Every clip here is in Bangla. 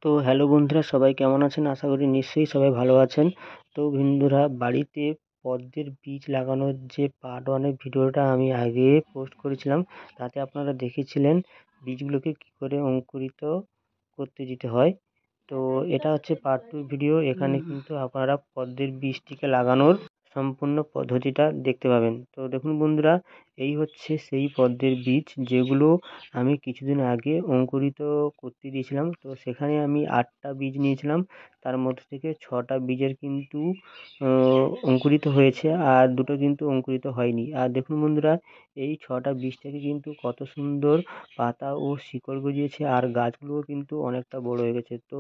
তো হ্যালো বন্ধুরা, সবাই কেমন আছেন? আশা করি নিশ্চয়ই সবাই ভালো আছেন। তো বন্ধুরা, বাড়িতে পদ্মের বীজ লাগানোর যে পার্ট 1 এর ভিডিওটা আমি আগে পোস্ট করেছিলাম, তাতে আপনারা দেখেছিলেন বীজগুলোকে কি করে অঙ্কুরিত করতে যেতে হয়। তো এটা হচ্ছে পার্ট 2 ভিডিও। এখানে কিন্তু আপনারা পদ্মের বীজটিকে লাগানোর সম্পূর্ণ পদ্ধতিটা দেখতে পাবেন। তো দেখুন বন্ধুরা, এই হচ্ছে সেই পদ্মের বীজ যেগুলো আমি কিছুদিন আগে অঙ্কুরিত করতে দিয়েছিলাম। তো সেখানে আমি 8টা বীজ নিয়েছিলাম, তার মধ্যে থেকে 6টা বীজের কিন্তু অঙ্কুরিত হয়েছে, আর 2টো কিন্তু অঙ্কুরিত হয়নি। আর দেখুন বন্ধুরা, এই 6টা বীজ থেকে কিন্তু কত সুন্দর পাতা ও শিকড় গজিয়েছে, আর গাছগুলোও কিন্তু অনেকটা বড় হয়ে গেছে। তো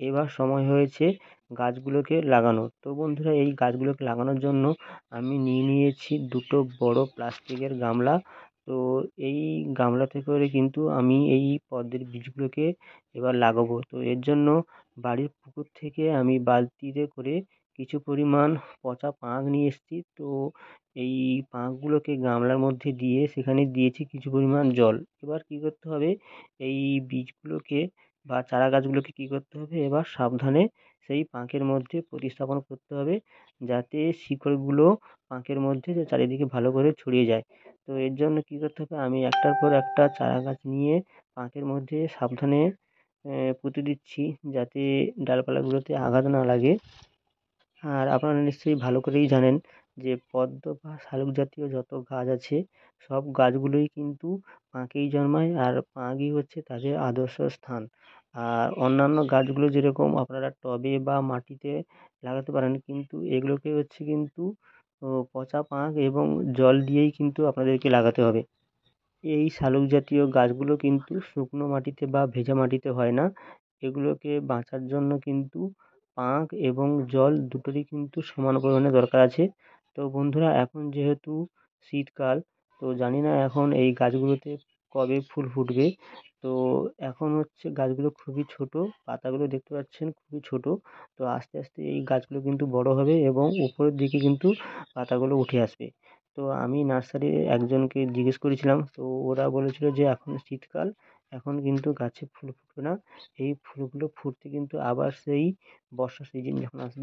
এবার সময় হয়েছে গাছগুলোকে লাগানোর। তো বন্ধুরা, এই গাছগুলোকে লাগানোর জন্য আমি নিয়েছি 2টো বড় প্লাস্টিকের গামলা। তো এই গামলাতে করে কিন্তু আমি এই পদ্মের বীজগুলোকে এবার লাগাবো। তো এর জন্য বাড়ির পুকুর থেকে আমি বালতিতে করে কিছু পরিমাণ পচা পাঁক নিয়ে এসেছি। তো এই পাঁকগুলোকে গামলার মধ্যে দিয়ে সেখানে দিয়েছি কিছু পরিমাণ জল। এবার কি করতে হবে, এই বীজগুলোকে বা চারা গাছগুলোকে কি করতে হবে, এবার সাবধানে সেই পাঁকের মধ্যে প্রতিস্থাপন করতে হবে, যাতে শিকড়গুলো পাঁকের মধ্যে চারিদিকে ভালো করে ছড়িয়ে যায়। তো এর জন্য কি করতে হবে, আমি একটার পর একটা চারা গাছ নিয়ে পাঁকের মধ্যে সাবধানে পুঁতে দিচ্ছি, যাতে ডালপালাগুলোতে আঘাত না লাগে। আর আপনারা নিশ্চয়ই ভালো করেই জানেন যে পদ্ম বা শালুক জাতীয় যত গাছ আছে, সব গাছগুলোই কিন্তু পাঁকেই জন্মায়, আর পাঁকই হচ্ছে তাদের আদর্শ স্থান। আর অন্যান্য গাছগুলো যেরকম আপনারা টবে বা মাটিতে লাগাতে পারেন, কিন্তু এগুলোকে হচ্ছে কিন্তু পচা পাঁক এবং জল দিয়েই কিন্তু আপনাদেরকে লাগাতে হবে। এই শালুক জাতীয় গাছগুলো কিন্তু শুকনো মাটিতে বা ভেজা মাটিতে হয় না। এগুলোকে বাঁচার জন্য কিন্তু পাঁক এবং জল দুটোরই কিন্তু সমান পরিমাণে দরকার আছে। তো বন্ধুরা, এখন যেহেতু শীতকাল, তো জানি না এখন এই গাছগুলোতে কবে ফুল ফুটবে। তো এখন হচ্ছে গাছগুলো খুবই ছোট, পাতাগুলো দেখতে পাচ্ছেন খুবই ছোট। তো আস্তে আস্তে এই গাছগুলো কিন্তু বড় হবে এবং উপরের দিকে কিন্তু পাতাগুলো উঠে আসবে। তো আমি নার্সারির একজনকে জিজ্ঞেস করেছিলাম, তো ওরা বলেছিল যে এখন শীতকাল, এখন কিন্তু গাছে ফুল ফুটবে না। এই ফুলগুলো ফুটতে কিন্তু আবার সেই বর্ষা সিজন যখন আসবে